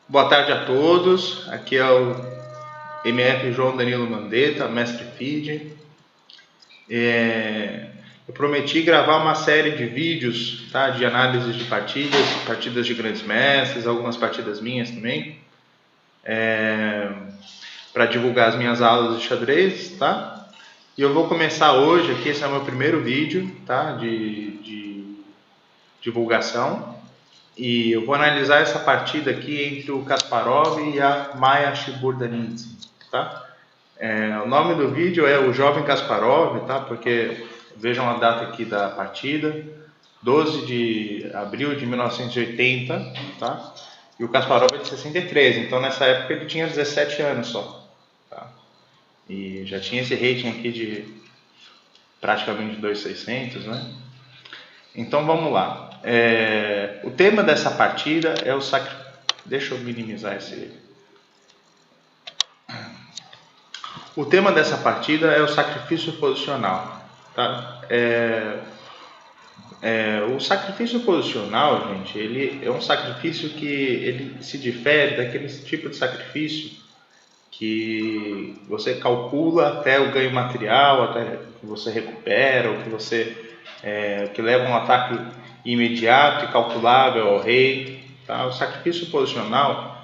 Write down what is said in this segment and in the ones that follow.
Boa tarde a todos, aqui é o MF João Danilo Mandetta, mestre FIDE. Eu prometi gravar uma série de vídeos, tá, de análise de partidas de grandes mestres, algumas partidas minhas também, para divulgar as minhas aulas de xadrez, tá? E eu vou começar hoje, aqui esse é o meu primeiro vídeo, tá, de divulgação. E eu vou analisar essa partida aqui entre o Kasparov e a Maia Shiburnidze, tá? O nome do vídeo é o Jovem Kasparov, tá? Porque vejam a data aqui da partida, 12 de abril de 1980, tá? E o Kasparov é de 63, então nessa época ele tinha 17 anos só, tá? E já tinha esse rating aqui de praticamente 2.600, né? Então vamos lá. O tema dessa partida é o sacrifício. Deixa eu minimizar esse. O tema dessa partida é o sacrifício posicional. Tá? O sacrifício posicional, gente, ele é um sacrifício que ele se difere daquele tipo de sacrifício que você calcula até o ganho material, até que você recupera, ou que você que leva um ataque imediato e calculável ao rei. Tá? O sacrifício posicional,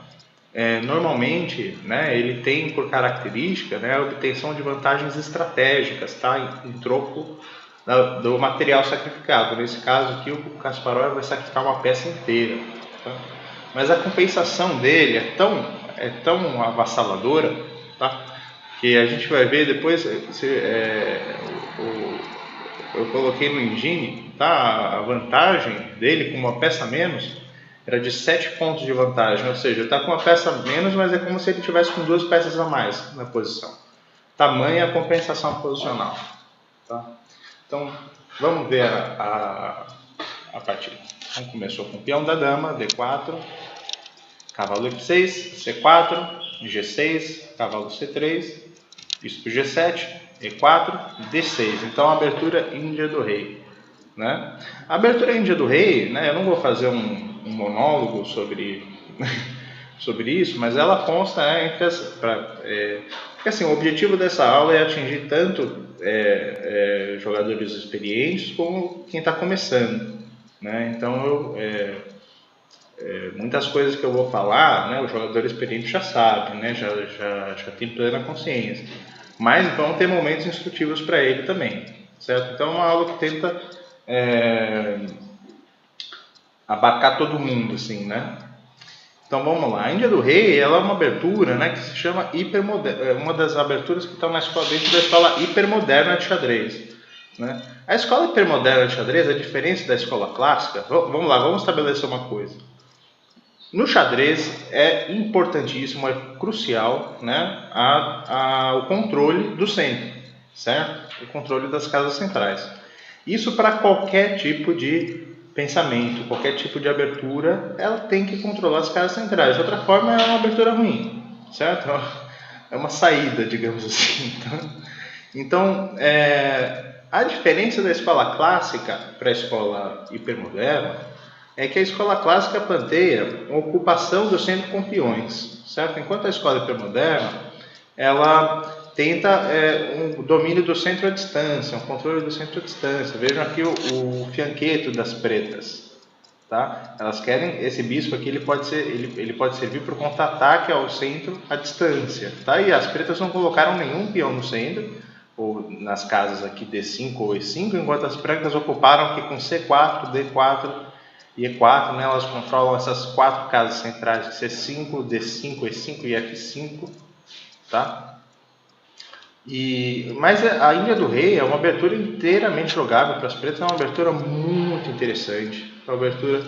normalmente, né, ele tem por característica, né, a obtenção de vantagens estratégicas, tá, em troco do material sacrificado. Nesse caso aqui, o Kasparov vai sacrificar uma peça inteira. Tá? Mas a compensação dele é tão avassaladora, tá, que a gente vai ver depois. Eu coloquei no engine, tá, a vantagem dele com uma peça a menos era de 7 pontos de vantagem, ou seja, está com uma peça a menos, mas é como se ele tivesse com 2 peças a mais na posição. Tamanha a compensação posicional. Tá? Então, vamos ver a partida. Então, começou com o peão da dama, D4, cavalo F6, C4, G6, cavalo C3, bispo G7, E4, D6. Então, a abertura índia do rei. Né? A abertura índia do rei, né, eu não vou fazer um monólogo sobre isso, mas ela consta, né, porque assim, o objetivo dessa aula é atingir tanto jogadores experientes como quem está começando. Né? Então, muitas coisas que eu vou falar, né, o jogador experiente já sabe, né, já tem plena consciência. Mas vão ter momentos instrutivos para ele também, certo? Então é uma aula que tenta abarcar todo mundo, assim, né? Então vamos lá. A Índia do Rei, ela é uma abertura, né, que se chama hipermoderna, uma das aberturas que estão dentro da escola hipermoderna de xadrez. Né? A escola hipermoderna de xadrez, a diferença da escola clássica, vamos lá, vamos estabelecer uma coisa. No xadrez é importantíssimo, é crucial, né, o controle do centro, certo? O controle das casas centrais. Isso para qualquer tipo de pensamento, qualquer tipo de abertura, ela tem que controlar as casas centrais. De outra forma, é uma abertura ruim, certo? É uma saída, digamos assim. Então, a diferença da escola clássica para a escola hipermoderna é que a escola clássica planteia a ocupação do centro com peões, certo? Enquanto a escola hipermoderna, ela tenta um domínio do centro à distância, um controle do centro à distância. Vejam aqui o fianqueto das pretas, tá? Elas querem esse bispo aqui, ele pode servir para o contra-ataque ao centro à distância, tá? E as pretas não colocaram nenhum peão no centro, ou nas casas aqui D5 ou E5, enquanto as brancas ocuparam aqui com C4, D4 e E4, né? Elas controlam essas 4 casas centrais de C5, D5, E5 e F5, tá? Mas a Índia do Rei é uma abertura inteiramente jogável para as pretas, é uma abertura muito interessante, uma abertura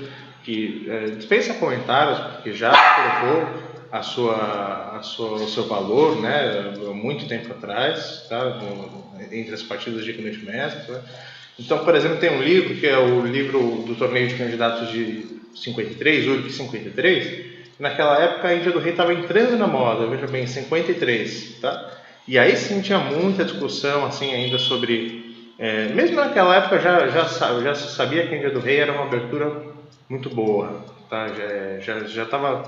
que dispensa comentários, porque já provou o seu valor, né, há muito tempo atrás, tá, entre as partidas de grande mestre. Né? Então, por exemplo, tem um livro que é o livro do torneio de candidatos de 53, URC 53, e naquela época a Índia do Rei estava entrando na moda, veja bem, 53, tá? E aí sim tinha muita discussão assim ainda sobre, mesmo naquela época já se sabia que a Índia do Rei era uma abertura muito boa, tá? Já estava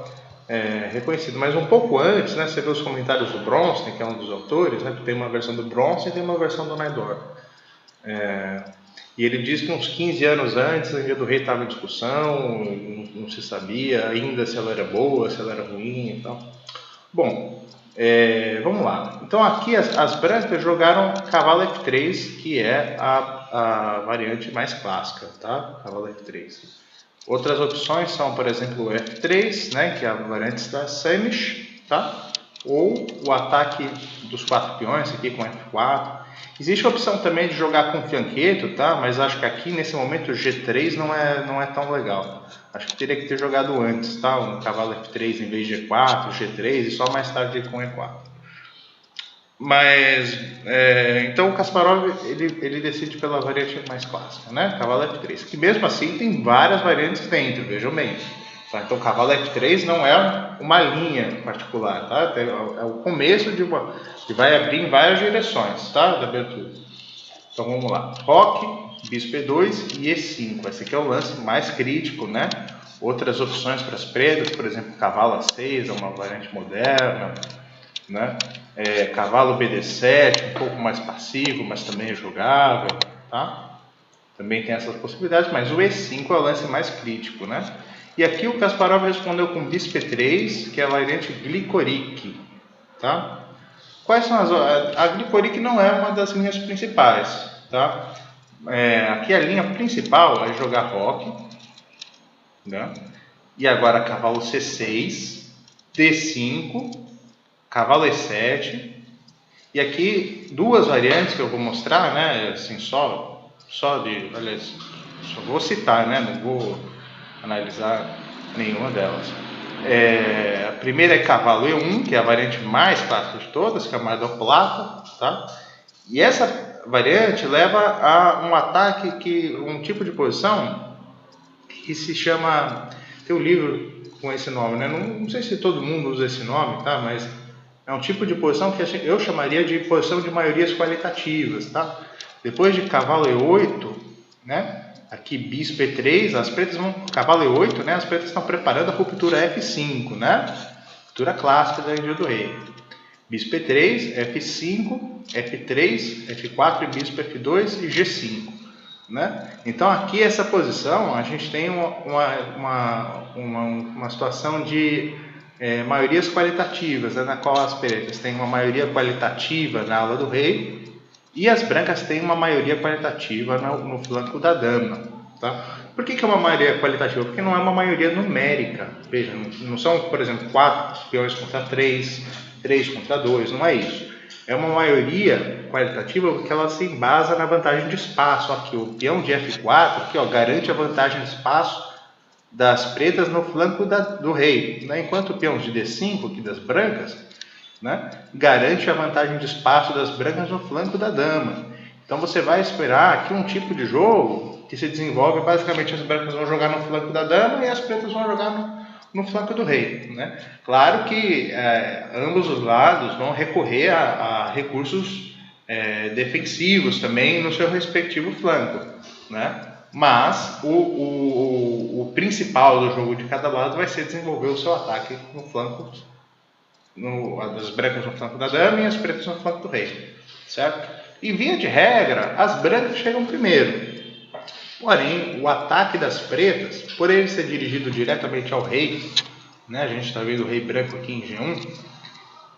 reconhecido. Mas um pouco antes, né, você vê os comentários do Bronstein, que é um dos autores, né, tem uma versão do Bronstein e tem uma versão do Naidor. E ele diz que uns 15 anos antes, a Engenharia do Rei estava em discussão, não se sabia ainda se ela era boa, se ela era ruim e tal. Bom, vamos lá. Então aqui as brancas jogaram cavalo F3, que é a variante mais clássica, tá? Cavalo F3. Outras opções são, por exemplo, o F3, né, que é a variante da Semish, tá? Ou o ataque dos 4 peões aqui com F4. Existe a opção também de jogar com fianqueto, tá? Mas acho que aqui nesse momento o G3 não é tão legal. Acho que teria que ter jogado antes, tá? Um cavalo F3 em vez de E4, G3 e só mais tarde com E4. Mas, então o Kasparov ele decide pela variante mais clássica, né? Cavalo F3, que mesmo assim tem várias variantes dentro, vejam bem. Tá? Então, cavalo F3 não é uma linha particular, tá? É o começo de uma que vai abrir em várias direções, tá? Da abertura. Então, vamos lá. Roque, bispo E2 e E5. Esse aqui é o lance mais crítico, né? Outras opções para as pretas, por exemplo, cavalo A6 é uma variante moderna, né? Cavalo BD7, um pouco mais passivo, mas também é jogável, tá? Também tem essas possibilidades, mas o E5 é o lance mais crítico, né? E aqui o Kasparov respondeu com bispo E3, que é a variante Gligoric, tá? Quais são a Gligoric não é uma das linhas principais, tá? Aqui a linha principal é jogar roque, né? E agora cavalo C6, D5, cavalo E7, e aqui duas variantes que eu vou mostrar, né? Assim, aliás, só vou citar, né? Não vou analisar nenhuma delas. A primeira é cavalo E1, que é a variante mais clássica de todas, que é a Mar del Plata, tá? E essa variante leva a um ataque, um tipo de posição que se chama, tem um livro com esse nome, né? Não sei se todo mundo usa esse nome, tá? Mas é um tipo de posição que eu chamaria de posição de maiorias qualitativas, tá? Depois de cavalo E8, né? Aqui bispo E3, as pretas vão, cavalo E8, né? As pretas estão preparando a ruptura F5, né? Ruptura clássica da Engenharia do Rei. Bispo E3, F5, F3, F4 e bispo F2 e G5, né? Então aqui essa posição a gente tem uma situação de maiorias qualitativas, né? Na qual as pretas têm uma maioria qualitativa na ala do rei e as brancas têm uma maioria qualitativa no flanco da dama, tá? Por que é uma maioria qualitativa? Porque não é uma maioria numérica. Veja, não são, por exemplo, 4 peões contra 3, 3 contra 2, não é isso. É uma maioria qualitativa porque ela se embasa na vantagem de espaço. Aqui, o peão de F4 aqui, ó, garante a vantagem de espaço das pretas no flanco do rei, né? Enquanto o peão de D5, aqui das brancas, né, garante a vantagem de espaço das brancas no flanco da dama. Então você vai esperar aqui um tipo de jogo que se desenvolve basicamente as brancas vão jogar no flanco da dama e as pretas vão jogar no flanco do rei, né? Claro que ambos os lados vão recorrer a recursos defensivos também no seu respectivo flanco, né? Mas o principal do jogo de cada lado vai ser desenvolver o seu ataque no flanco, as brancas no flanco da dama e as pretas no flanco do rei, certo? E via de regra, as brancas chegam primeiro. Porém, o ataque das pretas, por ele ser dirigido diretamente ao rei, né, a gente está vendo o rei branco aqui em G1,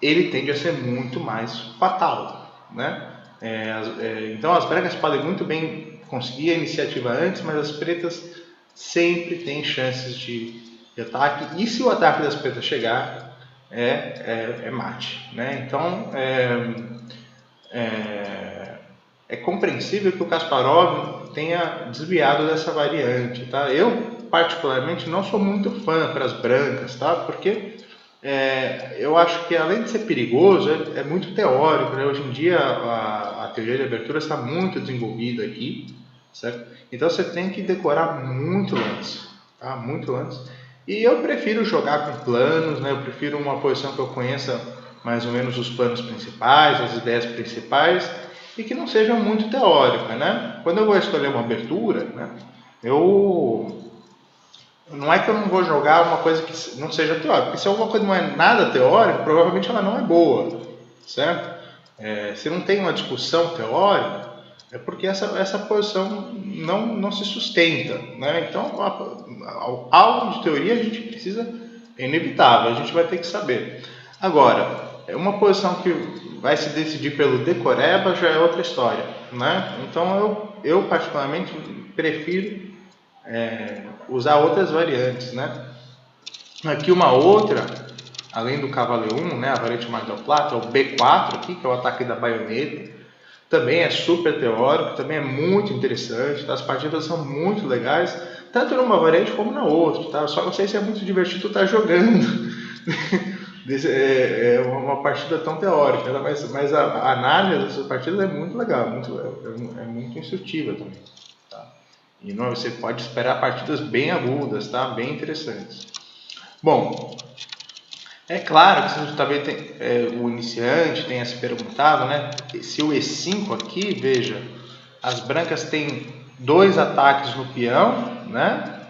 ele tende a ser muito mais fatal, né? Então as brancas podem muito bem conseguir a iniciativa antes, mas as pretas sempre têm chances de ataque, e se o ataque das pretas chegar, é mate, né? Então é compreensível que o Kasparov tenha desviado dessa variante, tá? Eu particularmente não sou muito fã para as brancas, tá? Porque eu acho que além de ser perigoso, é muito teórico, né? Hoje em dia a teoria de abertura está muito desenvolvida aqui, certo? Então você tem que decorar muito lance, tá? Muito lance. E eu prefiro jogar com planos, né? Eu prefiro uma posição que eu conheça mais ou menos os planos principais, as ideias principais, e que não seja muito teórica, né? Quando eu vou escolher uma abertura, né? Eu Não é que eu não vou jogar uma coisa que não seja teórica, porque se alguma coisa não é nada teórica, provavelmente ela não é boa, certo? Se não tem uma discussão teórica, é porque essa posição não se sustenta, né? Então, algo de teoria a gente precisa, é inevitável, a gente vai ter que saber. Agora, uma posição que vai se decidir pelo decoreba já é outra história, né? Então, eu particularmente prefiro usar outras variantes, né? Aqui uma outra, além do cavalo E1, né, a variante mais ao plato, é o B4 aqui, que é o ataque da baioneta. Também é super teórico, também é muito interessante, tá? As partidas são muito legais, tanto numa variante como na outra, tá? Só não sei se é muito divertido estar jogando uma partida tão teórica, tá? Mas a análise dessas partidas é muito legal, é muito instrutiva também. E não, você pode esperar partidas bem agudas, tá? Bem interessantes. Bom, é claro que você também tem, o iniciante tenha se perguntado, né? Se o E5 aqui, veja, as brancas têm 2 ataques no peão, né?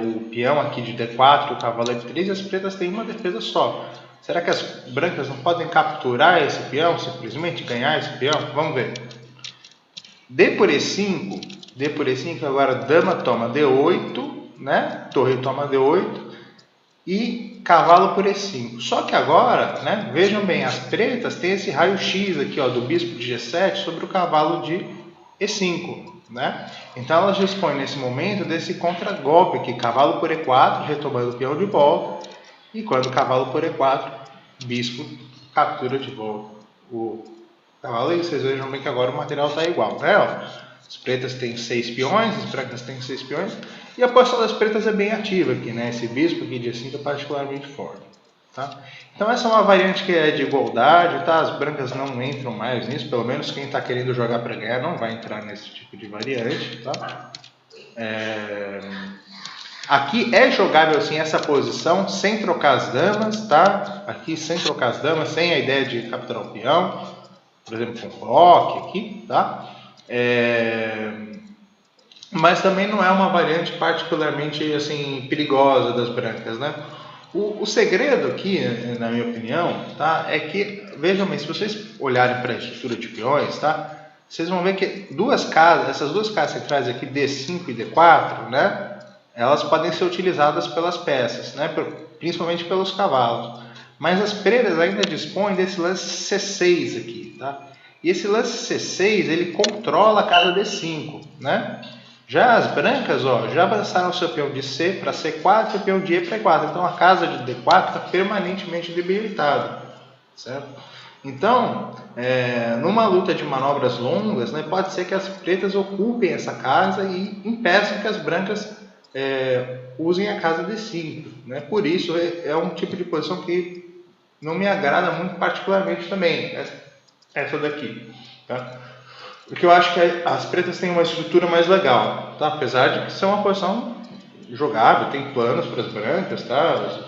O peão aqui de D4 e o cavalo F3, e as pretas têm uma defesa só. Será que as brancas não podem capturar esse peão, simplesmente ganhar esse peão? Vamos ver. D por E5, agora dama toma D8, né? Torre toma D8 e cavalo por E5. Só que agora, né? Vejam bem, as pretas têm esse raio-x aqui, ó, do bispo de G7 sobre o cavalo de E5, né? Então elas dispõem nesse momento desse contragolpe aqui, cavalo por E4, retomando o peão de volta, e quando cavalo por E4, bispo captura de volta o cavalo, e vocês vejam bem que agora o material está igual, né? Ó, as pretas têm 6 peões, as brancas têm 6 peões, e a posição das pretas é bem ativa aqui, né? Esse bispo aqui de E5 é particularmente forte, tá? Então essa é uma variante que é de igualdade, tá? As brancas não entram mais nisso, pelo menos quem está querendo jogar para ganhar não vai entrar nesse tipo de variante, tá? Aqui é jogável sim essa posição sem trocar as damas, tá? Aqui sem trocar as damas, sem a ideia de capturar o peão, por exemplo, com roque aqui, tá? Mas também não é uma variante particularmente assim perigosa das brancas, né? O segredo aqui, na minha opinião, tá, é que, vejam bem, se vocês olharem para a estrutura de peões, tá, vocês vão ver que essas duas casas centrais aqui, D5 e D4, né, elas podem ser utilizadas pelas peças, né, principalmente pelos cavalos. Mas as pretas ainda dispõem desse lance C6 aqui, tá? E esse lance C6, ele controla a casa D5, né? Já as brancas, ó, já avançaram o seu peão de C para C4 e o peão de E para E4. Então a casa de D4 está permanentemente debilitada, certo? Então, numa luta de manobras longas, né, pode ser que as pretas ocupem essa casa e impeçam que as brancas usem a casa D5, né? Por isso é um tipo de posição que não me agrada muito particularmente também, essa daqui, tá? Porque eu acho que as pretas têm uma estrutura mais legal, tá? Apesar de que são uma posição jogável, tem planos para as brancas, tá?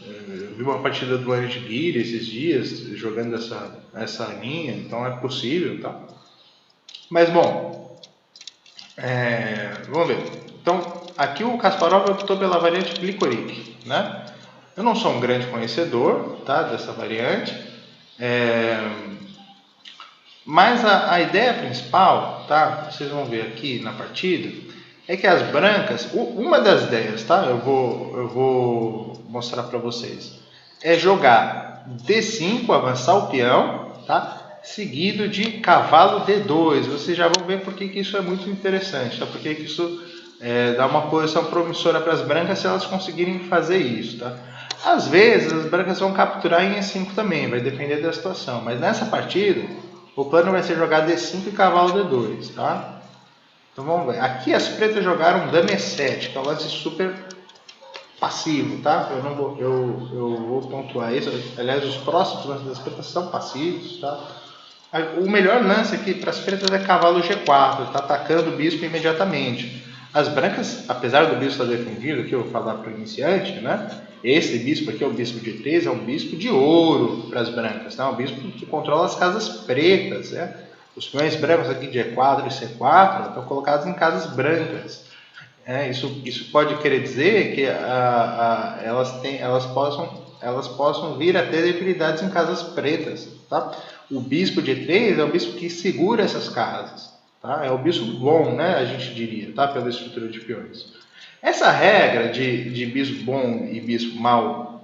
Eu vi uma partida do Andy Guiri esses dias, jogando essa linha, então é possível, tá? Mas, bom, vamos ver. Então, aqui o Kasparov optou pela variante Gligoric, né? Eu não sou um grande conhecedor, tá, dessa variante, mas a ideia principal, tá, vocês vão ver aqui na partida, é que as brancas, uma das ideias, tá, eu vou mostrar para vocês, é jogar D5, avançar o peão, tá, seguido de cavalo D2. Vocês já vão ver por que isso é muito interessante, tá, porque isso dá uma posição promissora para as brancas se elas conseguirem fazer isso, tá. Às vezes as brancas vão capturar em E5 também, vai depender da situação, mas nessa partida o plano vai ser jogar D5 e cavalo D2, tá? Então vamos ver. Aqui as pretas jogaram dama E7, que é um lance super passivo, tá? Eu vou pontuar isso. Aliás, os próximos lances das pretas são passivos, tá? O melhor lance aqui para as pretas é cavalo G4, tá atacando o bispo imediatamente. As brancas, apesar do bispo estar defendido, que eu vou falar para o iniciante, né? Esse bispo aqui é o bispo de 3, é um bispo de ouro para as brancas, tá? Um bispo que controla as casas pretas, né? Os peões brancos aqui de E4 e C4 estão colocados em casas brancas. Isso pode querer dizer que elas possam vir a ter debilidades em casas pretas, tá? O bispo de E3 é o bispo que segura essas casas, tá? É o bispo bom, né? A gente diria, tá? Pela estrutura de peões. Essa regra de bispo bom e bispo mau,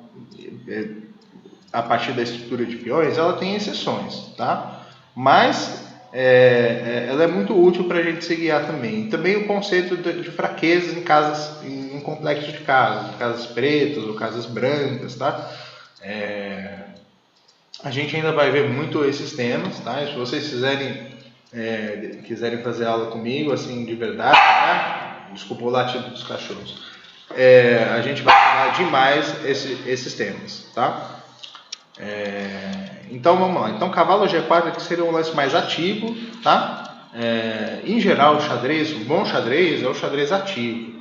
a partir da estrutura de peões, ela tem exceções, tá? Mas ela é muito útil para a gente se guiar também. Também o conceito de fraquezas em casas, em complexos de casas pretas ou casas brancas, tá? A gente ainda vai ver muito esses temas, tá? Se vocês quiserem fazer aula comigo, assim, de verdade, tá? Desculpa o latido dos cachorros. A gente vai falar demais esses temas, tá? Então vamos lá. Então cavalo G4 aqui seria um lance mais ativo, tá? Em geral o xadrez, um bom xadrez é o xadrez ativo,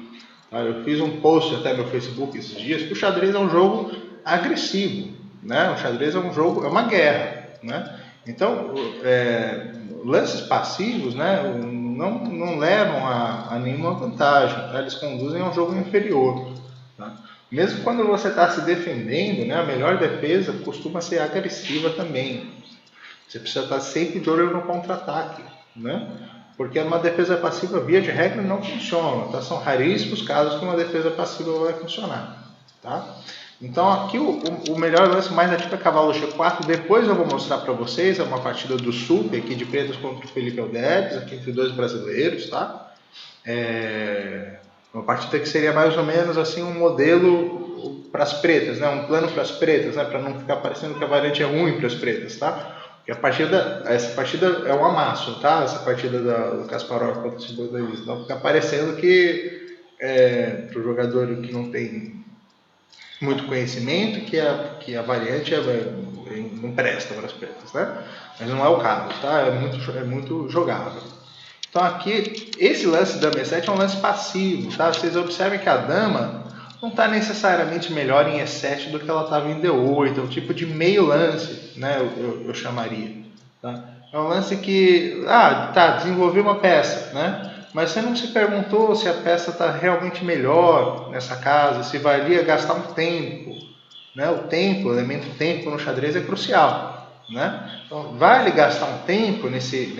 tá? Eu fiz um post até no Facebook esses dias que o xadrez é um jogo agressivo, né? O xadrez é um jogo, é uma guerra, né? Então lances passivos, né, não levam a nenhuma vantagem, tá? Eles conduzem a um jogo inferior, tá? Mesmo quando você está se defendendo, né, a melhor defesa costuma ser agressiva também. Você precisa estar sempre de olho no contra-ataque, né? Porque uma defesa passiva, via de regra, não funciona, tá? São raríssimos casos que uma defesa passiva vai funcionar, tá? Então aqui o melhor lance mais ativo é cavalo G4. Depois eu vou mostrar para vocês, é uma partida do SUP aqui de pretas contra o Felipe Alderes, aqui entre dois brasileiros, tá? Uma partida que seria mais ou menos assim um modelo para as pretas, né? Um plano para as pretas, né? Para não ficar parecendo que a variante é ruim para as pretas, tá? Porque essa partida é um amasso, tá? Essa partida do Kasparov contra o Cibordais. Não fica parecendo que para o jogador que não tem muito conhecimento, que a variante não presta para as pretas, né? Mas não é o caso, tá? É muito jogável. Então aqui, esse lance dama E7 é um lance passivo, tá? Vocês observem que a dama não está necessariamente melhor em E7 do que ela estava em D8, é um tipo de meio lance, né? Eu chamaria, tá? É um lance que, desenvolveu uma peça, né? Mas você não se perguntou se a peça está realmente melhor nessa casa, se valia gastar um tempo, né? O tempo, o elemento tempo no xadrez é crucial, né? Então, vale gastar um tempo nesse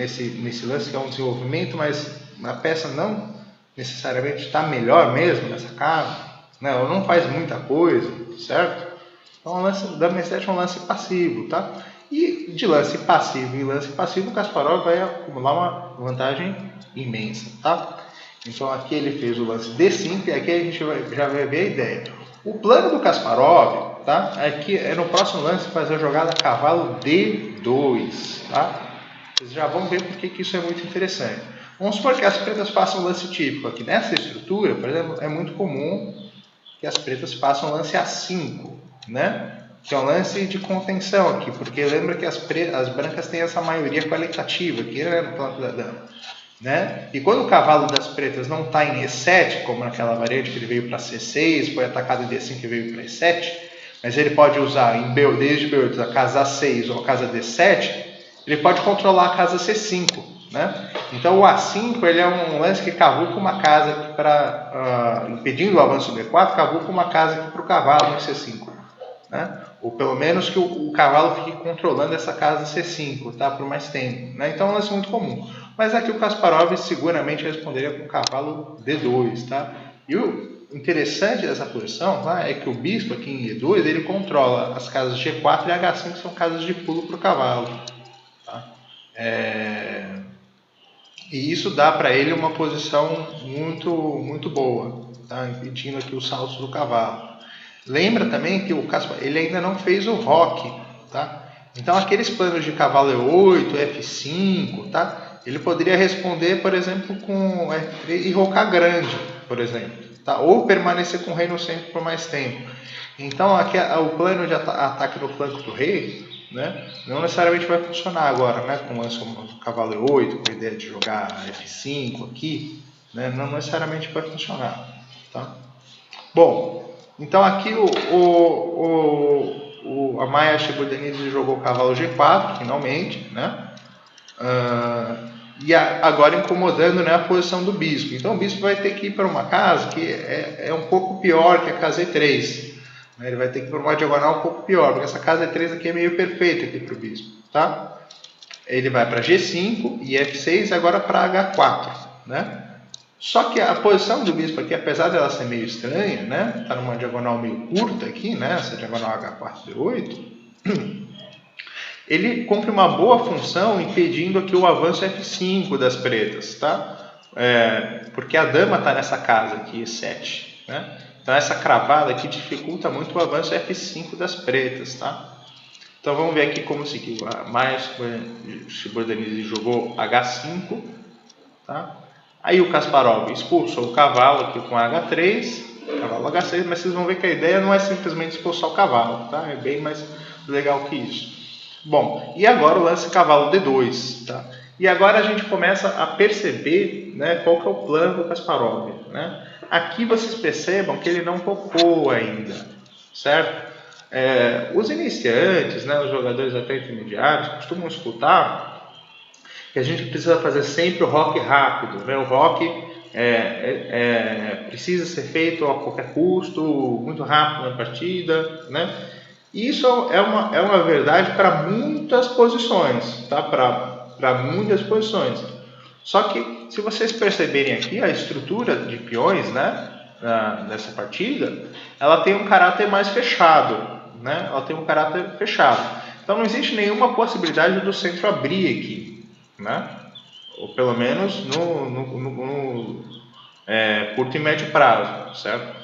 lance que é um desenvolvimento, mas a peça não necessariamente está melhor mesmo nessa casa, né? Ou não faz muita coisa, certo? Então, o lance da E7 é um lance passivo, tá? E de lance passivo em lance passivo, o Kasparov vai acumular uma vantagem imensa, tá? Então aqui ele fez o lance D5 e aqui a gente já vai ver a ideia. O plano do Kasparov, tá? Aqui no próximo lance fazer a jogada cavalo D2, tá? Vocês já vão ver porque que isso é muito interessante. Vamos supor que as pretas façam um lance típico aqui nessa estrutura, por exemplo, é muito comum que as pretas façam um lance A5, né? Que é um lance de contenção aqui, porque lembra que as brancas têm essa maioria qualitativa aqui, né, no plano da dama, né? E quando o cavalo das pretas não está em E7, como naquela variante que ele veio para C6, foi atacado em D5 e veio para E7, mas ele pode usar desde B8 a casa A6 ou a casa D7, ele pode controlar a casa C5, né? Então o A5 ele é um lance que cavuca uma casa aqui impedindo o avanço do E4, cavuca uma casa aqui para o cavalo no C5, né? Ou pelo menos que o cavalo fique controlando essa casa C5, tá? Por mais tempo, né? Então é um lance muito comum. Mas aqui o Kasparov seguramente responderia com o cavalo D2, tá? E o interessante dessa posição, tá, é que o bispo aqui em E2 ele controla as casas G4 e H5, que são casas de pulo para o cavalo, tá? E isso dá para ele uma posição muito boa, tá? Impedindo aqui os saltos do cavalo. Lembra também que o Kasparov ele ainda não fez o roque, tá? Então aqueles planos de cavalo E8, F5, tá? Ele poderia responder, por exemplo, com F3 e rocar grande, por exemplo, tá? Ou permanecer com o rei no centro por mais tempo. Então aqui o plano de ataque no flanco do rei, né, não necessariamente vai funcionar agora, né, com o lance como cavalo E8, com a ideia de jogar F5 aqui, né, não necessariamente vai funcionar, tá? Bom, então aqui a Maya Shibudenides jogou o cavalo G4, finalmente, né? e agora incomodando, né, a posição do bispo. Então o bispo vai ter que ir para uma casa que é um pouco pior que a casa E3. Né? Ele vai ter que ir para uma diagonal um pouco pior, porque essa casa E3 aqui é meio perfeita aqui para o bispo. Tá? Ele vai para G5 e F6 agora para H4. Né? Só que a posição do bispo aqui, apesar dela ser meio estranha, né, tá numa diagonal meio curta aqui, né, essa diagonal H4 D8, ele cumpre uma boa função impedindo aqui o avanço F5 das pretas, tá? Porque a dama está nessa casa aqui, E7, né? Então essa cravada aqui dificulta muito o avanço F5 das pretas, tá? Então vamos ver aqui como seguiu. A Maia Shibordanizi jogou H5, tá? Aí o Kasparov expulsou o cavalo aqui com H3, cavalo H6, mas vocês vão ver que a ideia não é simplesmente expulsar o cavalo, tá? É bem mais legal que isso. Bom, e agora o lance cavalo D2, tá? E agora a gente começa a perceber, né, qual que é o plano do Kasparov, né? Aqui vocês percebam que ele não tocou ainda, certo? Os iniciantes, né, os jogadores até intermediários, costumam escutar que a gente precisa fazer sempre o rock rápido, né? O rock precisa ser feito a qualquer custo, muito rápido na partida, né? E isso é uma verdade para muitas posições, tá? Para muitas posições. Só que, se vocês perceberem aqui, a estrutura de peões, né, nessa partida, ela tem um caráter mais fechado, né? Ela tem um caráter fechado. Então, não existe nenhuma possibilidade do centro abrir aqui, né? Ou pelo menos no curto e médio prazo, certo?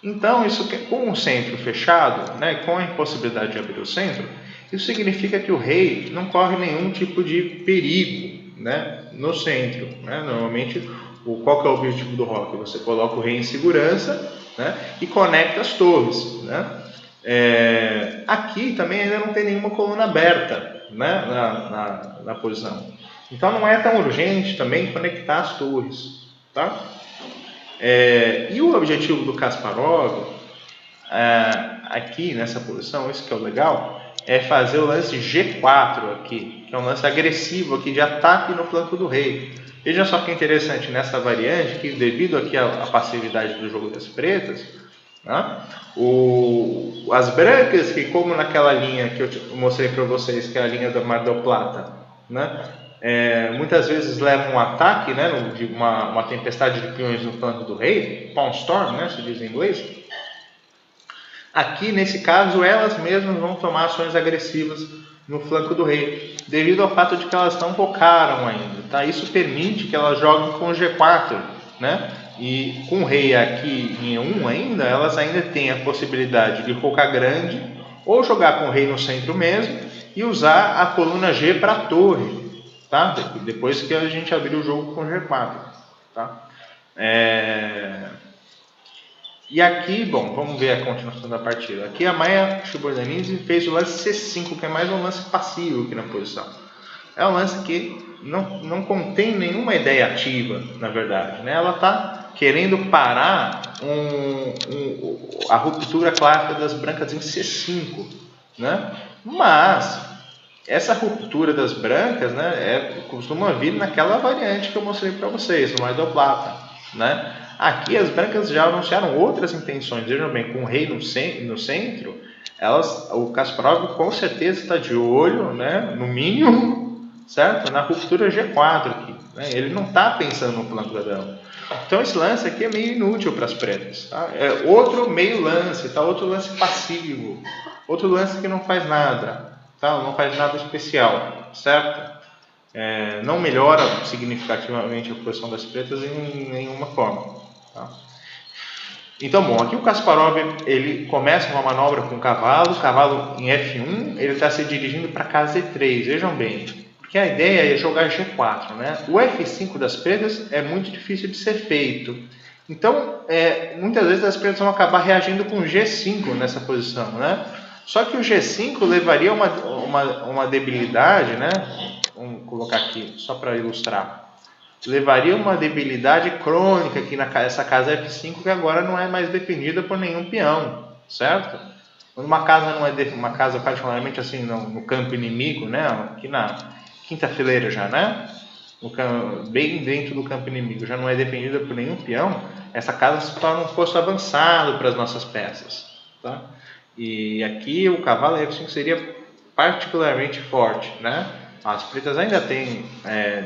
Então, isso com o centro fechado, né, com a impossibilidade de abrir o centro, isso significa que o rei não corre nenhum tipo de perigo, né, no centro. Né? Normalmente, qual que é o objetivo do rock? Você coloca o rei em segurança, né, e conecta as torres. Né? Aqui também ainda não tem nenhuma coluna aberta, né, na posição. Então não é tão urgente também conectar as torres. Tá? E o objetivo do Kasparov, aqui nessa posição, isso que é o legal, é fazer o lance G4 aqui, que é um lance agressivo aqui de ataque no flanco do rei. Veja só que interessante nessa variante, que devido aqui à passividade do jogo das pretas, né, as brancas, que como naquela linha que eu mostrei para vocês, que é a linha da Mar del Plata, né, muitas vezes levam um ataque, né, de uma tempestade de peões no flanco do rei, pawn storm, né, se diz em inglês. Aqui, nesse caso, elas mesmas vão tomar ações agressivas no flanco do rei, devido ao fato de que elas não tocaram ainda. Tá? Isso permite que elas joguem com G4, né? E com o rei aqui em E1 ainda, elas ainda têm a possibilidade de colocar grande, ou jogar com o rei no centro mesmo, e usar a coluna G para a torre. Tá? Depois que a gente abrir o jogo com G4. Tá? E aqui, bom, vamos ver a continuação da partida. Aqui a Maia Shibordanizi fez o lance C5, que é mais um lance passivo aqui na posição. É um lance que não contém nenhuma ideia ativa, na verdade. Né? Ela está querendo parar a ruptura clássica das brancas em C5. Né? Mas essa ruptura das brancas, né, costuma vir naquela variante que eu mostrei para vocês, no Mar del Plata. Né? Aqui as brancas já anunciaram outras intenções. Vejam bem, com o rei no centro, o Kasparov com certeza está de olho, né, no mínimo, certo? Na ruptura G4 aqui. Né? Ele não está pensando no flanco da dama. Então esse lance aqui é meio inútil para as pretas. Tá? É outro meio lance, tá? Outro lance passivo, outro lance que não faz nada. Tá? Não faz nada especial, certo? Não melhora significativamente a posição das pretas em nenhuma forma. Tá? Então, bom, aqui o Kasparov ele começa uma manobra com o cavalo em F1, ele está se dirigindo para casa E3, vejam bem, porque a ideia é jogar G4, né? O F5 das pretas é muito difícil de ser feito, então muitas vezes as pretas vão acabar reagindo com G5 nessa posição, né? Só que o G5 levaria uma debilidade, né? Vamos colocar aqui, só para ilustrar. Levaria uma debilidade crônica aqui nessa casa F5, que agora não é mais defendida por nenhum peão, certo? Quando uma casa não é uma casa particularmente assim no campo inimigo, né? Aqui na quinta fileira já, né? bem dentro do campo inimigo, já não é defendida por nenhum peão, essa casa se torna um posto avançado para as nossas peças. Tá? E aqui o cavalo F5 seria particularmente forte, né? As pretas ainda têm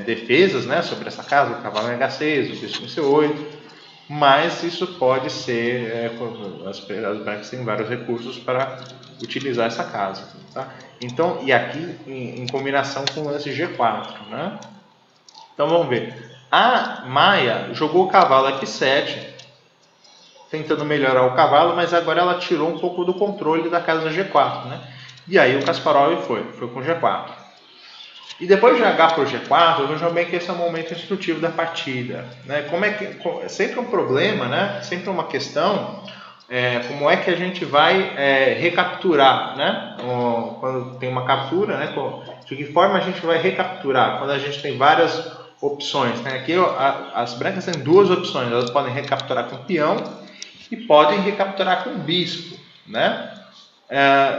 defesas, né, sobre essa casa, o cavalo em H6, o bispo em C8, mas isso pode ser, as brancas têm vários recursos para utilizar essa casa. Tá? Então, e aqui em combinação com o lance G4, né? Então vamos ver. A Maia jogou o cavalo F7, tentando melhorar o cavalo, mas agora ela tirou um pouco do controle da casa G4, né? E aí o Kasparov foi com G4. E depois de H por G4, vejam bem que esse é o momento instrutivo da partida, né? É sempre um problema, né? Sempre uma questão, como é que a gente vai recapturar, né? Quando tem uma captura, né? De que forma a gente vai recapturar? Quando a gente tem várias opções, né? Aqui as brancas têm duas opções, elas podem recapturar com o peão e podem recapturar com o bispo, né?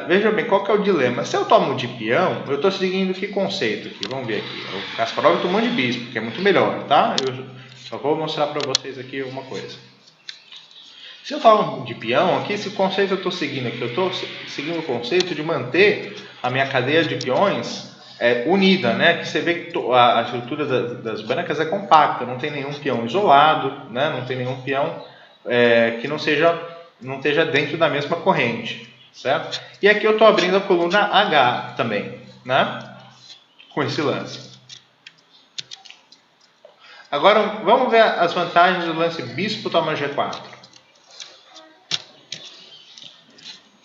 Veja bem, qual que é o dilema? Se eu tomo de peão, eu estou seguindo que conceito aqui? Vamos ver aqui. O Kasparov tomou de bispo, que é muito melhor, tá? Eu só vou mostrar para vocês aqui uma coisa. Se eu tomo de peão, aqui esse conceito eu estou seguindo aqui. Eu estou seguindo o conceito de manter a minha cadeia de peões unida, né? Que você vê que a estrutura das brancas é compacta, não tem nenhum peão isolado, né? Não tem nenhum peão que não esteja dentro da mesma corrente. Certo? E aqui eu estou abrindo a coluna H também, né? Com esse lance. Agora vamos ver as vantagens do lance bispo toma G4.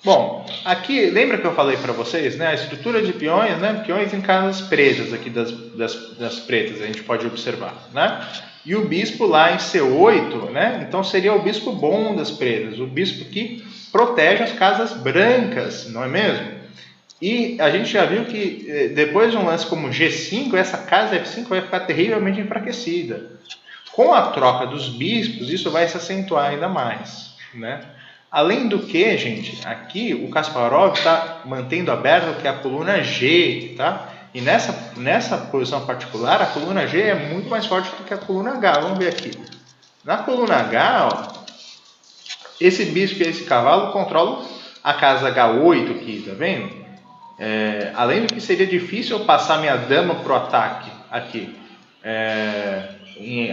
Bom, aqui lembra que eu falei para vocês, né? A estrutura de peões, né? Peões em casas pretas aqui das pretas, a gente pode observar, né? E o bispo lá em C8, né? Então seria o bispo bom das pretas, o bispo que protege as casas brancas, não é mesmo? E a gente já viu que depois de um lance como G5, essa casa F5 vai ficar terrivelmente enfraquecida. Com a troca dos bispos, isso vai se acentuar ainda mais, né? Além do que, gente, aqui o Kasparov está mantendo aberto que é a coluna G, tá? E nessa posição particular, a coluna G é muito mais forte do que a coluna H. Vamos ver aqui. Na coluna H, ó, esse bispo e esse cavalo controlam a casa H8 aqui, tá vendo? Além do que seria difícil eu passar minha dama para o ataque aqui,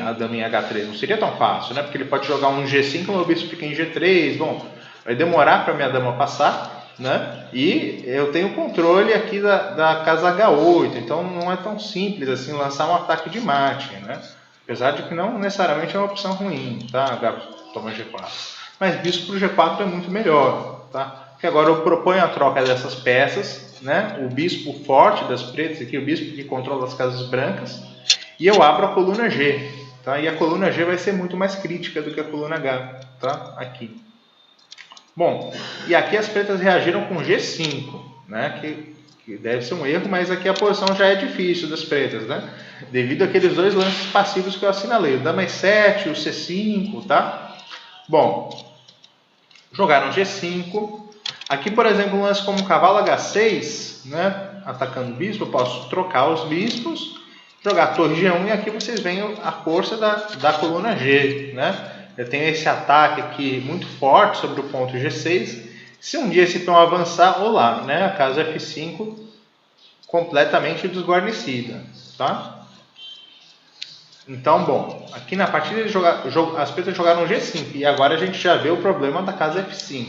a dama em H3, não seria tão fácil, né? Porque ele pode jogar um G5 e o meu bispo fica em G3, bom, vai demorar para minha dama passar, né? E eu tenho controle aqui da casa H8, então não é tão simples assim lançar um ataque de mate, né? Apesar de que não necessariamente é uma opção ruim, tá? H toma G4. Mas bispo para o G4 é muito melhor, tá? Porque agora eu proponho a troca dessas peças, né? O bispo forte das pretas aqui, o bispo que controla as casas brancas, e eu abro a coluna G, tá? E a coluna G vai ser muito mais crítica do que a coluna H, tá? Aqui. Bom, e aqui as pretas reagiram com G5, né? Que deve ser um erro, mas aqui a posição já é difícil das pretas, né? Devido àqueles dois lances passivos que eu assinalei, o dama E7, o C5, tá? Bom, jogaram G5. Aqui, por exemplo, um lance como o cavalo H6, né? Atacando o bispo, eu posso trocar os bispos, jogar a torre G1 e aqui vocês veem a força da coluna G, né? Eu tenho esse ataque aqui muito forte sobre o ponto G6. Se um dia esse peão avançar, olá, né? A casa F5 completamente desguarnecida, tá? Então, bom, aqui na partida as pretas jogaram G5 e agora a gente já vê o problema da casa F5.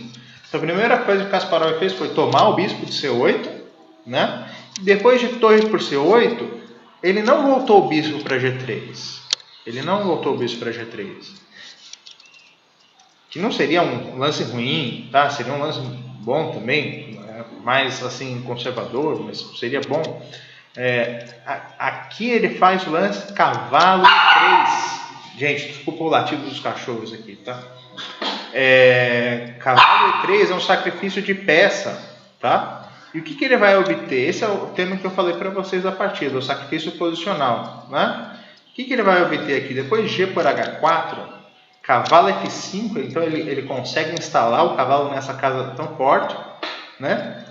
Então, a primeira coisa que o Kasparov fez foi tomar o bispo de C8, né? Depois de torre por C8, ele não voltou o bispo para G3. Ele não voltou o bispo para G3. Que não seria um lance ruim, tá? Seria um lance bom também, mais assim conservador, mas seria bom. Aqui ele faz o lance cavalo 3. Gente, desculpa o latido dos cachorros aqui, tá? Cavalo E3 é um sacrifício de peça, tá? E o que ele vai obter? Esse é o tema que eu falei para vocês da partida, o sacrifício posicional, né? O que ele vai obter aqui? Depois de G por H4, cavalo F5, então ele consegue instalar o cavalo nessa casa tão forte, né?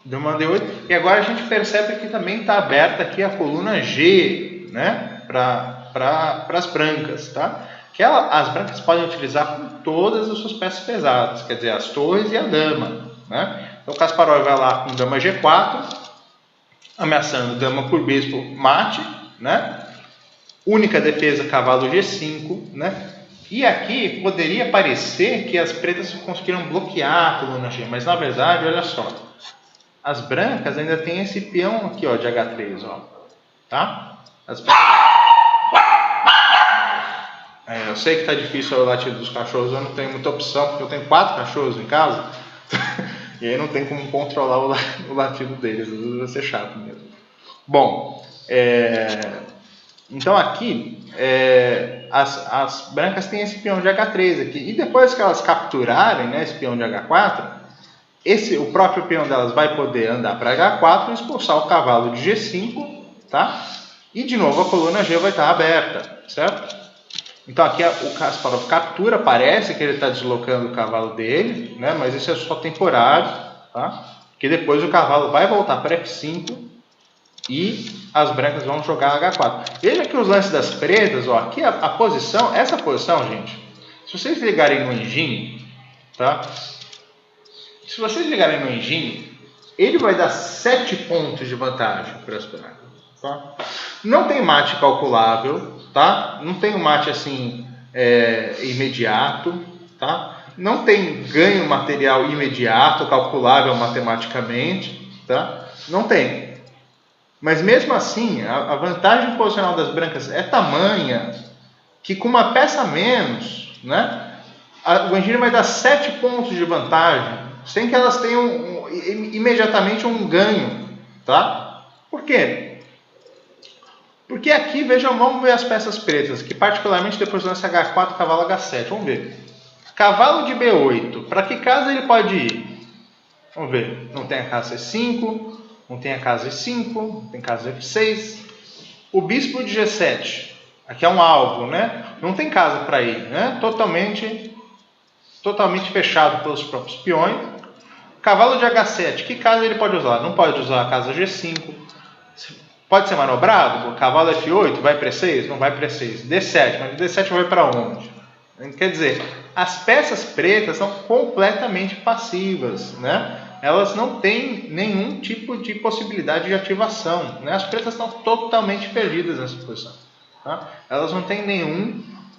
Deu uma D8. E agora a gente percebe que também está aberta aqui a coluna G, né? para as brancas, tá? Que as brancas podem utilizar com todas as suas peças pesadas, quer dizer, as torres e a dama, né? Então o Kasparov vai lá com dama G4, ameaçando dama por bispo mate, né? Única defesa cavalo G5, né? E aqui poderia parecer que as pretas conseguiram bloquear a coluna G, mas na verdade, olha só, as brancas ainda tem esse peão aqui, ó, de H3, ó, tá? Eu sei que tá difícil o latido dos cachorros, eu não tenho muita opção, porque eu tenho 4 cachorros em casa, e aí não tem como controlar o latido deles, às vezes vai ser chato mesmo. Bom, então aqui as brancas têm esse peão de H3 aqui, e depois que elas capturarem, né, esse peão de H4, o próprio peão delas vai poder andar para H4 e expulsar o cavalo de G5, tá? E de novo a coluna G vai estar aberta, certo? Então aqui o Kasparov captura, parece que ele está deslocando o cavalo dele, né? Mas isso é só temporário, tá? Porque depois o cavalo vai voltar para F5 e as brancas vão jogar H4. Veja que os lances das pretas, ó, aqui a posição, essa posição, gente, se vocês ligarem no engine, tá? Se vocês ligarem no engine, ele vai dar 7 pontos de vantagem para as brancas, tá? Não tem mate calculável, tá? Não tem um mate assim imediato, tá? Não tem ganho material imediato, calculável matematicamente, tá? Não tem. Mas mesmo assim, a vantagem posicional das brancas é tamanha que com uma peça a menos, né, o engine vai dar 7 pontos de vantagem, sem que elas tenham imediatamente um ganho, tá? Por quê? Porque aqui, vejam, vamos ver as peças pretas, que particularmente depois do lance H4, cavalo H7, vamos ver. Cavalo de B8, para que casa ele pode ir? Vamos ver, não tem a casa C5, não tem a casa E5, não tem casa F6. O bispo de G7, aqui é um alvo, né? Não tem casa para ir, né? Totalmente fechado pelos próprios peões. Cavalo de H7, que casa ele pode usar? Não pode usar a casa G5. Pode ser manobrado? O cavalo F8 vai para E6? Não vai para E6. D7, mas D7 vai para onde? Quer dizer, as peças pretas são completamente passivas, né? Elas não têm nenhum tipo de possibilidade de ativação, né? As pretas estão totalmente perdidas nessa posição, tá? Elas não têm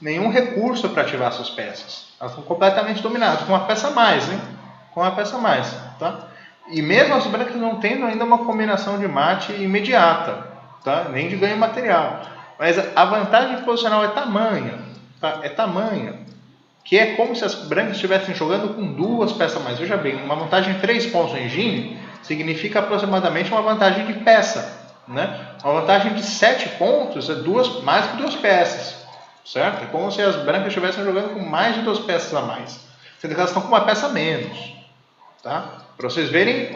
nenhum recurso para ativar suas peças. Elas estão completamente dominadas, com uma peça a mais, né? Com uma peça a mais, tá? E mesmo as brancas não tendo ainda uma combinação de mate imediata, tá? Nem de ganho material. Mas a vantagem posicional é tamanha, tá? É tamanha, que é como se as brancas estivessem jogando com 2 peças a mais. Veja bem, uma vantagem de 3 pontos no engine significa aproximadamente uma vantagem de peça, né? Uma vantagem de 7 pontos é mais que 2 peças, certo? É como se as brancas estivessem jogando com mais de 2 peças a mais, sendo que elas estão com uma peça a menos, tá? Para vocês verem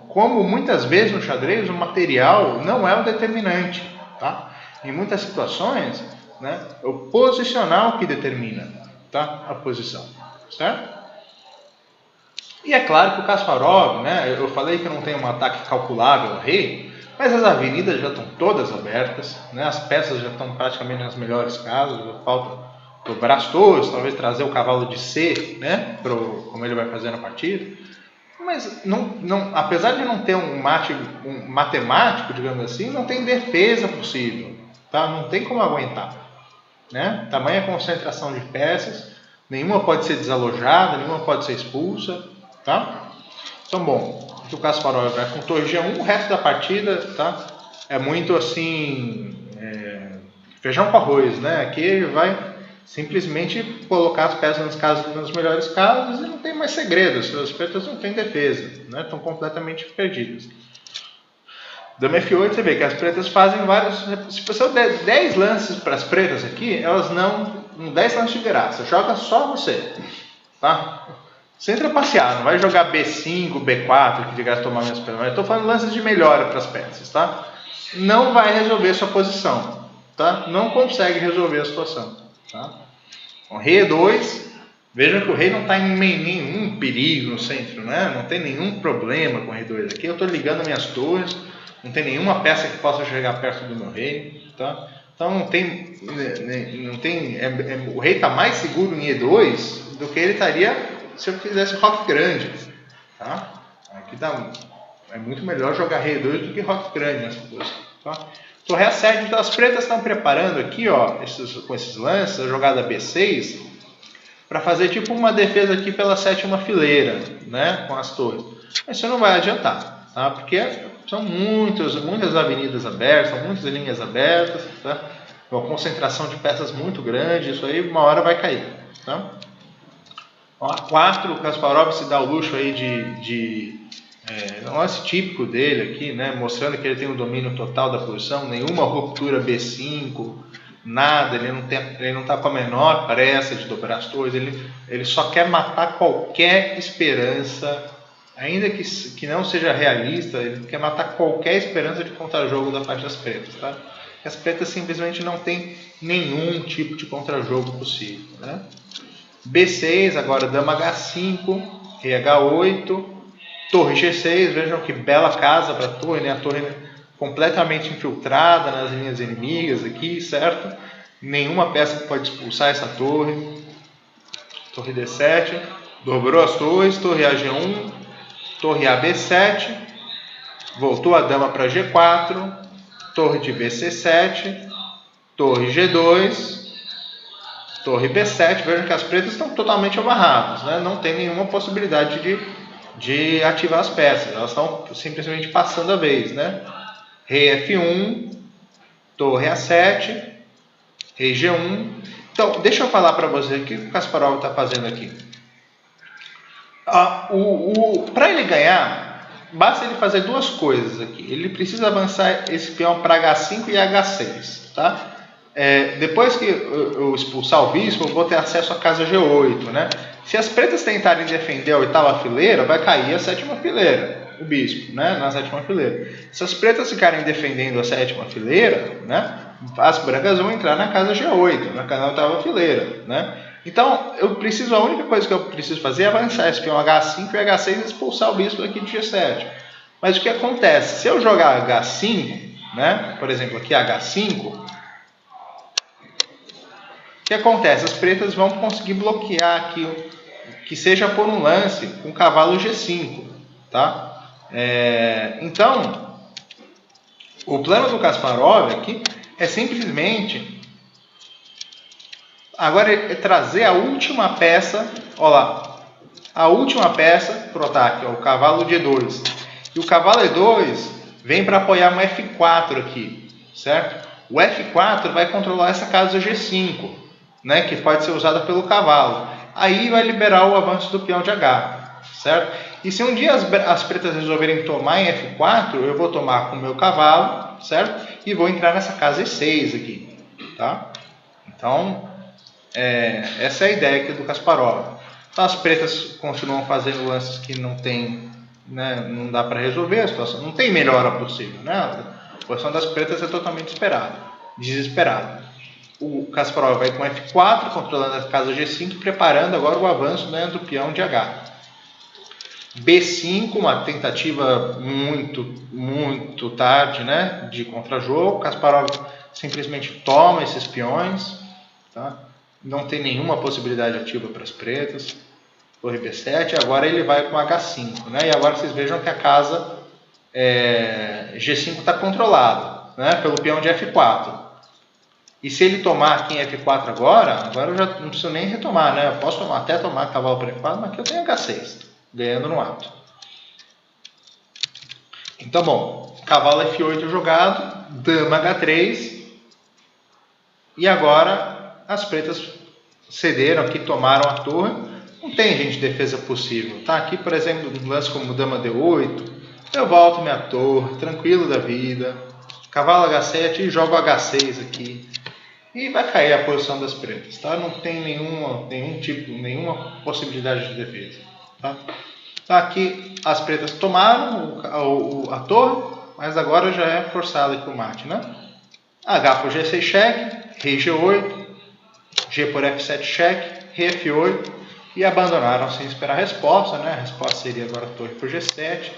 como muitas vezes no xadrez o material não é o determinante, tá? Em muitas situações, né, é o posicional que determina, tá, a posição, certo? E é claro que o Kasparov, né, eu falei que não tem um ataque calculável ao rei, mas as avenidas já estão todas abertas, né, as peças já estão praticamente nas melhores casas, falta dobrar as torres, talvez trazer o cavalo de C, né, como ele vai fazer na partida. Mas apesar de não ter um matemático, digamos assim, não tem defesa possível, tá? Não tem como aguentar, né? Tamanha concentração de peças, nenhuma pode ser desalojada, nenhuma pode ser expulsa, tá? Então, bom, aqui o Kasparov vai com torre G1, o resto da partida, tá? É muito assim, feijão com arroz, né? Aqui ele vai simplesmente colocar as peças nas melhores casas e não tem mais segredos. As pretas não têm defesa, né? Estão completamente perdidas. Dama F8, você vê que as pretas fazem vários. Se você der 10 lances para as pretas aqui, elas não 10 lances de graça, joga só você, tá? Sem trapacear, não vai jogar B5, B4 que de graça tomar minhas peças. Eu estou falando lances de melhora para as peças, tá? Não vai resolver sua posição, tá? Não consegue resolver a situação. Tá? O rei E2, vejam que o rei não está em nenhum perigo no centro, né? Não tem nenhum problema com o rei E2 aqui. Eu estou ligando minhas torres, não tem nenhuma peça que possa chegar perto do meu rei, tá? Então não tem o rei está mais seguro em E2 do que ele estaria se eu fizesse roque grande, tá? Aqui é muito melhor jogar rei E2 do que roque grande nessa posição, tá? Torre A7, então as pretas estão preparando aqui, ó, com esses lances, a jogada B6, para fazer tipo uma defesa aqui pela 7ª fileira, né, com as torres. Mas isso não vai adiantar, tá? Porque são muitas avenidas abertas, são muitas linhas abertas, tá? Uma concentração de peças muito grande, isso aí uma hora vai cair, tá? Ó, A4, o Kasparov se dá o luxo aí um lance típico dele aqui, né, mostrando que ele tem o domínio total da posição, nenhuma ruptura B5, nada, ele não está com a menor pressa de dobrar as torres, ele só quer matar qualquer esperança, ainda que não seja realista, ele quer matar qualquer esperança de contra-jogo da parte das pretas, tá? As pretas simplesmente não tem nenhum tipo de contra-jogo possível, né? B6, agora dama H5, rei H8, torre G6, vejam que bela casa para a torre, né? A torre completamente infiltrada nas linhas inimigas aqui, certo? Nenhuma peça pode expulsar essa torre. Torre D7, dobrou as torres, torre AG1, torre AB7, voltou a dama para G4, torre de BC7, torre G2, torre B7, vejam que as pretas estão totalmente amarradas, né? Não tem nenhuma possibilidade de ativar as peças, elas estão simplesmente passando a vez, né? Rei F1, torre A7, rei G1. Então, deixa eu falar para você o que o Kasparov está fazendo aqui. Para ele ganhar, basta ele fazer duas coisas aqui. Ele precisa avançar esse peão para H5 e H6, tá? Depois que eu expulsar o bispo, eu vou ter acesso à casa G8, né? Se as pretas tentarem defender a 8ª fileira, vai cair a 7ª fileira, o bispo, né? Na 7ª fileira. Se as pretas ficarem defendendo a 7ª fileira, né? As brancas vão entrar na casa G8, na 8ª fileira, né? Então, a única coisa que eu preciso fazer é avançar esse peão H5 e H6 e expulsar o bispo aqui de G7. Mas o que acontece? Se eu jogar H5, né? Por exemplo, aqui H5, o que acontece? As pretas vão conseguir bloquear aqui, que seja por um lance com o cavalo G5, tá? Então, o plano do Kasparov aqui é simplesmente agora é trazer a última peça, ó lá, a última peça para o ataque, ó, o cavalo D2. E o cavalo E2 vem para apoiar um F4 aqui, certo? O F4 vai controlar essa casa G5, né, que pode ser usada pelo cavalo. Aí vai liberar o avanço do peão de H, certo? E se um dia as pretas resolverem tomar em F4, eu vou tomar com o meu cavalo, certo? E vou entrar nessa casa E6 aqui, tá? Então, essa é a ideia aqui do Kasparov. Então, as pretas continuam fazendo lances que não tem, né, não dá para resolver a situação, não tem melhora possível, né? A posição das pretas é totalmente desesperada. O Kasparov vai com F4, controlando a casa G5, preparando agora o avanço, né, do peão de H. B5, uma tentativa muito tarde, né, de contra-jogo. Kasparov simplesmente toma esses peões, tá? Não tem nenhuma possibilidade ativa para as pretas. Torre B7, agora ele vai com H5, né? E agora vocês vejam que a casa G5 está controlada, né, pelo peão de F4. E se ele tomar aqui em F4 agora eu já não preciso nem retomar, né? Eu posso até tomar cavalo para F4, mas aqui eu tenho H6, ganhando no ato. Então, bom, cavalo F8 jogado, dama H3. E agora as pretas cederam aqui, tomaram a torre. Não tem, gente, defesa possível, tá? Aqui, por exemplo, um lance como dama D8, eu volto minha torre, tranquilo da vida. Cavalo H7 e jogo H6 aqui. E vai cair a posição das pretas, tá? Não tem nenhuma possibilidade de defesa, tá? Então aqui as pretas tomaram a torre, mas agora já é forçado aqui o mate, né? H por G6 cheque, rei G8, G por F7 cheque, rei F8 e abandonaram sem esperar a resposta, né? A resposta seria agora torre por G7,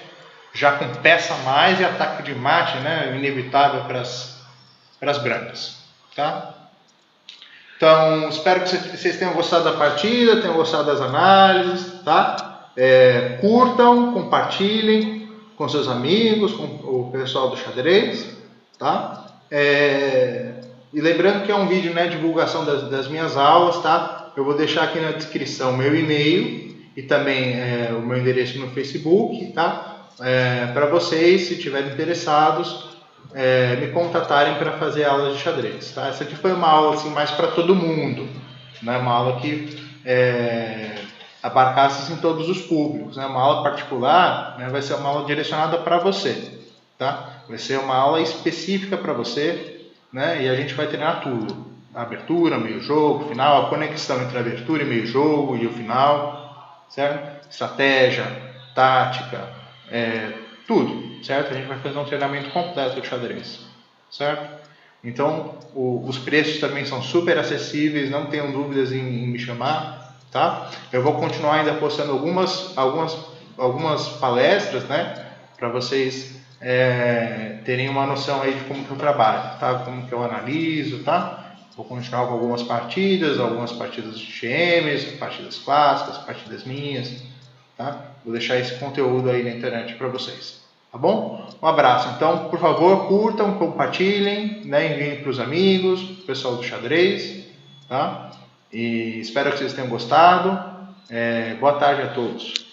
já com peça a mais e ataque de mate, né, inevitável para as brancas, tá? Então, espero que vocês tenham gostado da partida, tenham gostado das análises, tá? Curtam, compartilhem com seus amigos, com o pessoal do xadrez, tá? E lembrando que é um vídeo, né, divulgação das minhas aulas, tá? Eu vou deixar aqui na descrição meu e-mail e também o meu endereço no Facebook, tá? Para vocês, se estiverem interessados, me contatarem para fazer aulas de xadrez, tá? Essa aqui foi uma aula assim, mais para todo mundo, né? Uma aula que abarcasse assim, todos os públicos, né? Uma aula particular, né? Vai ser uma aula direcionada para você, tá? Vai ser uma aula específica para você, né? E a gente vai treinar tudo: a abertura, meio jogo, final, a conexão entre a abertura e meio jogo e o final, certo? Estratégia, tática, tudo, certo? A gente vai fazer um treinamento completo de xadrez, certo? Então, os preços também são super acessíveis, não tenham dúvidas em me chamar, tá? Eu vou continuar ainda postando algumas palestras, né? Para vocês terem uma noção aí de como que eu trabalho, tá? Como que eu analiso, tá? Vou continuar com algumas partidas de GMs, partidas clássicas, partidas minhas, tá? Vou deixar esse conteúdo aí na internet para vocês, tá bom? Um abraço. Então, por favor, curtam, compartilhem, né? Enviem para os amigos, pessoal do xadrez, tá? E espero que vocês tenham gostado. Boa tarde a todos.